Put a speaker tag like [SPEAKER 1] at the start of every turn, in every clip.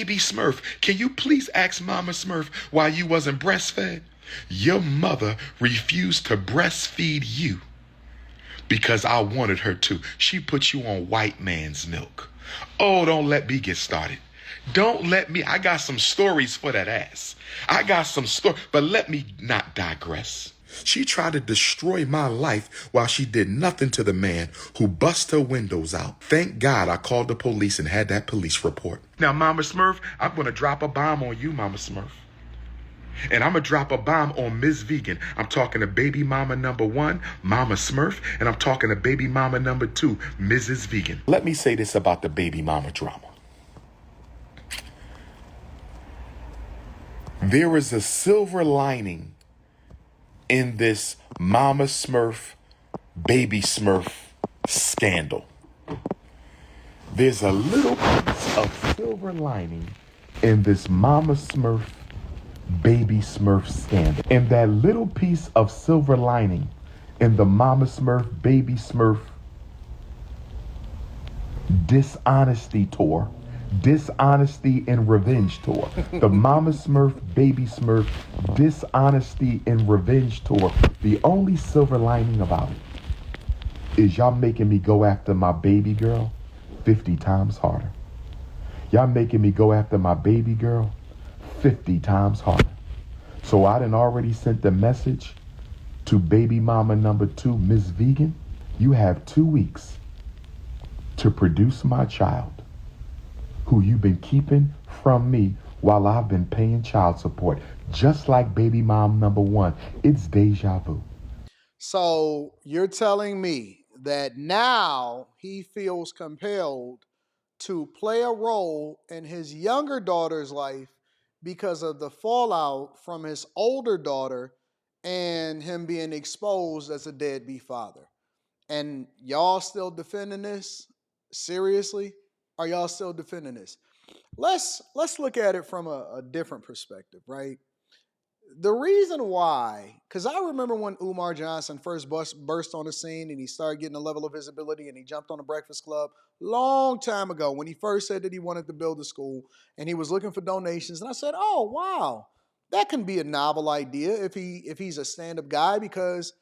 [SPEAKER 1] Baby Smurf, can you please ask Mama Smurf why you wasn't breastfed? Your mother refused to breastfeed you because I wanted her to. She put you on white man's milk. Oh, don't let me get started. Don't let me. I got some stories for that ass. I got some stories, but let me not digress. She tried to destroy my life while she did nothing to the man who bust her windows out. Thank God I called the police and had that police report. Now, Mama Smurf, I'm going to drop a bomb on you, Mama Smurf. And I'm going to drop a bomb on Ms. Vegan. I'm talking to baby mama number 1, Mama Smurf, and I'm talking to baby mama number 2, Mrs. Vegan. Let me say this about the baby mama drama. There is a silver lining in this Mama Smurf, Baby Smurf scandal. There's a little piece of silver lining in this Mama Smurf, Baby Smurf scandal. And that little piece of silver lining in the Mama Smurf, Baby Smurf dishonesty tour, dishonesty and revenge tour. The Mama Smurf, Baby Smurf dishonesty and revenge tour. The only silver lining about it is y'all making me go after my baby girl 50 times harder. Y'all making me go after my baby girl 50 times harder. So I done already sent the message to baby mama number 2, Miss Vegan. You have 2 weeks to produce my child, who you've been keeping from me while I've been paying child support. Just like baby mom number 1, it's deja vu.
[SPEAKER 2] So you're telling me that now he feels compelled to play a role in his younger daughter's life because of the fallout from his older daughter and him being exposed as a deadbeat father. And y'all still defending this? Seriously? Are y'all still defending this? Let's look at it from a different perspective, right? The reason why, because I remember when Umar Johnson first burst on the scene and he started getting a level of visibility and he jumped on the Breakfast Club long time ago when he first said that he wanted to build a school and he was looking for donations. And I said, oh, wow, that can be a novel idea if he's a stand-up guy, because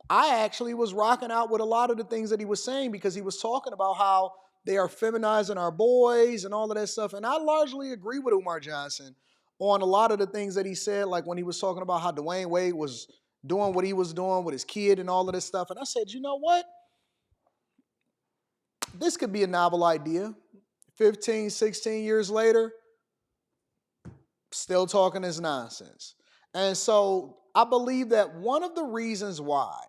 [SPEAKER 2] I actually was rocking out with a lot of the things that he was saying, because he was talking about how they are feminizing our boys and all of that stuff. And I largely agree with Umar Johnson on a lot of the things that he said, like when he was talking about how Dwayne Wade was doing what he was doing with his kid and all of this stuff. And I said, you know what? This could be a novel idea. 15, 16 years later, still talking his nonsense. And so I believe that one of the reasons why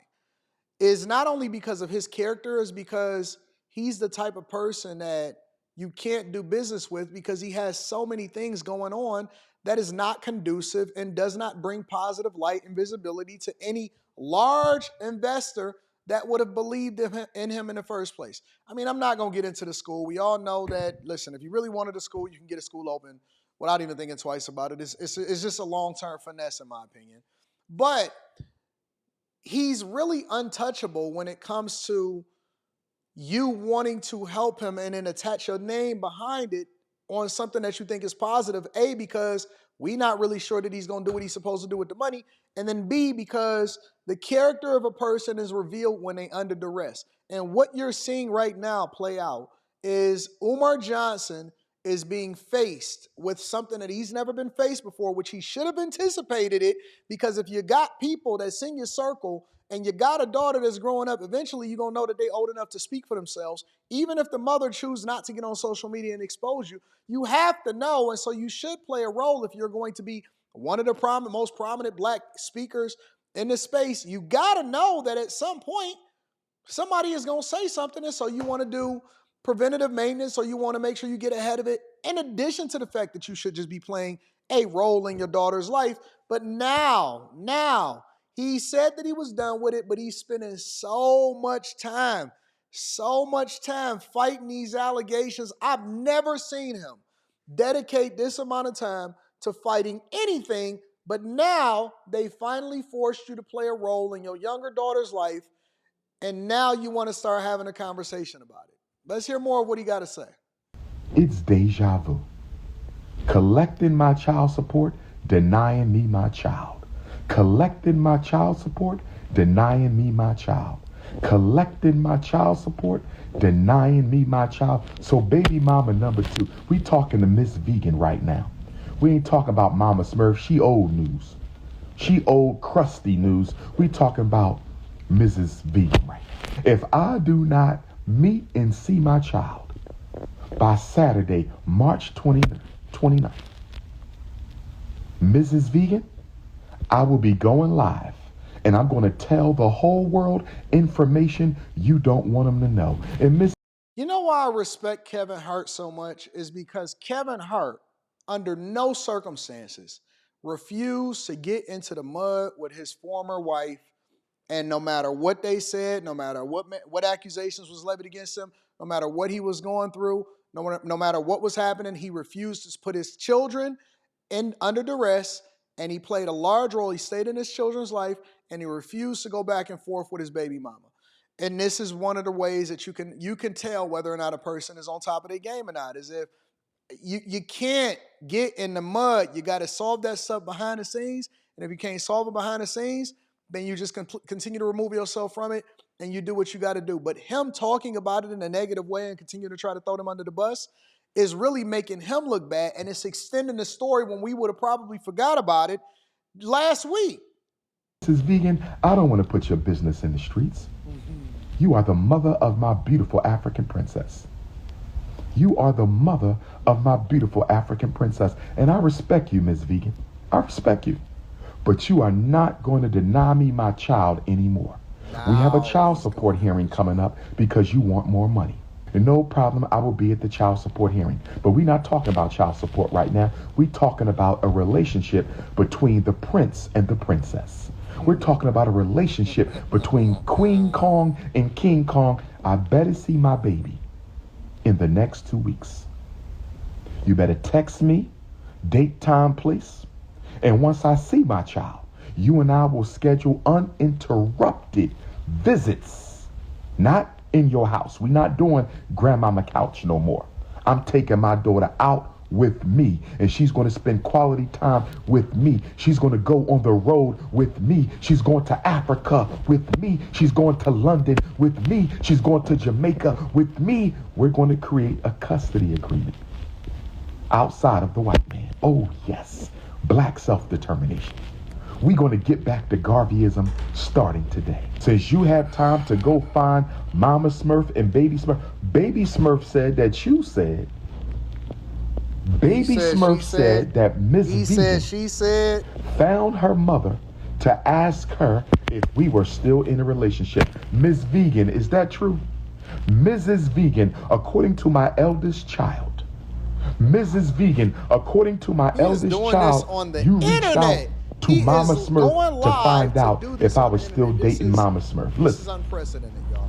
[SPEAKER 2] is not only because of his character, is because he's the type of person that you can't do business with, because he has so many things going on that is not conducive and does not bring positive light and visibility to any large investor that would have believed in him in the first place. I mean, I'm not going to get into the school. We all know that, listen, if you really wanted a school, you can get a school open without even thinking twice about it. It's just a long-term finesse, in my opinion. But he's really untouchable when it comes to you wanting to help him and then attach your name behind it on something that you think is positive. A, because we not really sure that he's going to do what he's supposed to do with the money. And then B, because the character of a person is revealed when they under duress. And what you're seeing right now play out is Umar Johnson is being faced with something that he's never been faced before, which he should have anticipated it, because if you got people that's in your circle and you got a daughter that's growing up, eventually you're going to know that they're old enough to speak for themselves. Even if the mother chooses not to get on social media and expose you, you have to know. And so you should play a role if you're going to be one of the most prominent black speakers in this space. You got to know that at some point, somebody is going to say something. And so you want to do preventative maintenance, or you want to make sure you get ahead of it, in addition to the fact that you should just be playing a role in your daughter's life. But now, he said that he was done with it, but he's spending so much time fighting these allegations. I've never seen him dedicate this amount of time to fighting anything, but now they finally forced you to play a role in your younger daughter's life, and now you want to start having a conversation about it. Let's hear more of what he got to say.
[SPEAKER 1] It's deja vu. Collecting my child support, denying me my child. Collecting my child support, denying me my child. Collecting my child support, denying me my child. So baby mama number 2, we talking to Miss Vegan right now. We ain't talking about Mama Smurf. She old news. She old crusty news. We talking about Mrs. Vegan right now. If I do not meet and see my child by Saturday, March 29th, Mrs. Vegan, I will be going live and I'm going to tell the whole world information you don't want them to know. And Miss,
[SPEAKER 2] You know why I respect Kevin Hart so much is because Kevin Hart, under no circumstances, refused to get into the mud with his former wife. And no matter what they said, no matter what accusations was levied against him, no matter what he was going through, no matter what was happening, he refused to put his children in under duress, and he played a large role. He stayed in his children's life, and he refused to go back and forth with his baby mama. And this is one of the ways that you can tell whether or not a person is on top of their game or not. Is if you can't get in the mud, you got to solve that stuff behind the scenes. And if you can't solve it behind the scenes, then you just continue to remove yourself from it and you do what you got to do. But him talking about it in a negative way and continue to try to throw them under the bus is really making him look bad, and it's extending the story when we would have probably forgot about it last week.
[SPEAKER 1] Mrs. Vegan, I don't want to put your business in the streets. You are the mother of my beautiful African princess. You are the mother of my beautiful African princess. And I respect you, Ms. Vegan. I respect you. But you are not going to deny me my child anymore. We have a child support hearing coming up because you want more money. And no problem, I will be at the child support hearing. But we're not talking about child support right now. We're talking about a relationship between the prince and the princess. We're talking about a relationship between Queen Kong and King Kong. I better see my baby in the next 2 weeks. You better text me, date, time, place. And once I see my child, you and I will schedule uninterrupted visits. Not in your house. We're not doing grandmama couch no more. I'm taking my daughter out with me, and she's going to spend quality time with me. She's going to go on the road with me. She's going to Africa with me. She's going to London with me. She's going to Jamaica with me. We're going to create a custody agreement outside of the white man. Oh yes, black self-determination. We're going to get back to Garveyism starting today. Since you have time to go find Mama Smurf and Baby Smurf. Baby Smurf said that you said. Baby Smurf said that Miss Vegan found her mother to ask her if we were still in a relationship. Miss Vegan, is that true? Mrs. Vegan, according to my eldest child. Mrs. Vegan, according to my eldest child, you reached out to Mama Smurf to find out if I was still dating Mama Smurf. Listen,
[SPEAKER 2] this is unprecedented, y'all.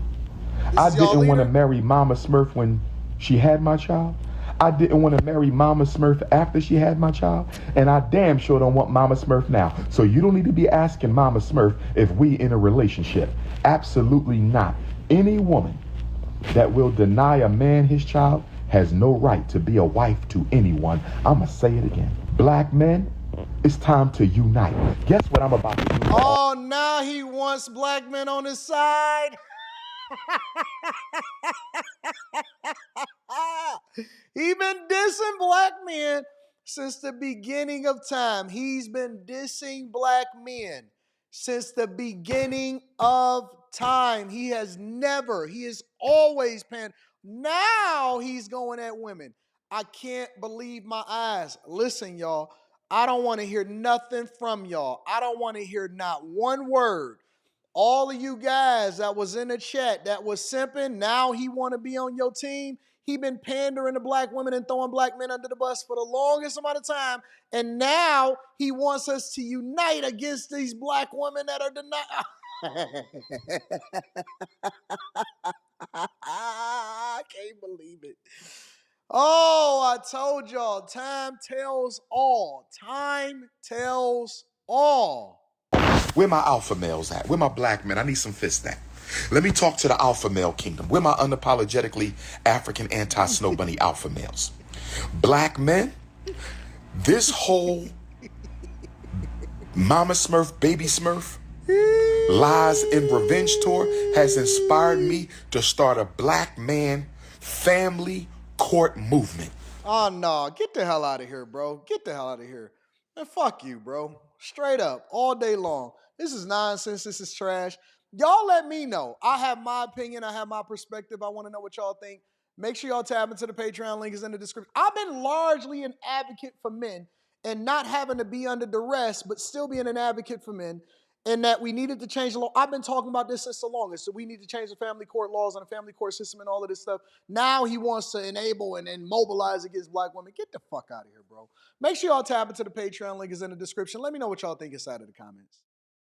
[SPEAKER 1] I didn't want to marry Mama Smurf when she had my child. I didn't want to marry Mama Smurf after she had my child. And I damn sure don't want Mama Smurf now. So you don't need to be asking Mama Smurf if we in a relationship. Absolutely not. Any woman that will deny a man his child has no right to be a wife to anyone. I'm going to say it again. Black men, it's time to unite. Guess what I'm about to do?
[SPEAKER 2] Oh, now he wants black men on his side. He been dissing black men since the beginning of time. He's been dissing black men since the beginning of time. He has always panned. Now he's going at women. I can't believe my eyes. Listen, y'all, I don't want to hear nothing from y'all. I don't want to hear not one word. All of you guys that was in the chat that was simping, now he want to be on your team. He been pandering to black women and throwing black men under the bus for the longest amount of time. And now he wants us to unite against these black women that are denying. I can't believe it. Oh, I told y'all, time tells all. Time tells all.
[SPEAKER 1] Where my alpha males at? Where my black men? I need some fists at. Let me talk to the alpha male kingdom. Where my unapologetically African anti-snow bunny alpha males? Black men, This whole Mama Smurf, Baby Smurf, Lies and Revenge tour has inspired me to start a black man family court movement.
[SPEAKER 2] Oh no, get the hell out of here, bro. Get the hell out of here. Man, fuck you, bro. Straight up, all day long. This is nonsense. This is trash. Y'all let me know. I have my opinion. I have my perspective. I want to know what y'all think. Make sure y'all tap into the Patreon link is in the description. I've been largely an advocate for men and not having to be under duress, but still being an advocate for men, and that we needed to change the law. I've been talking about this since the longest. So we need to change the family court laws and the family court system and all of this stuff. Now he wants to enable and mobilize against black women. Get the fuck out of here, bro. Make sure y'all tap into the Patreon link is in the description. Let me know what y'all think inside of the comments.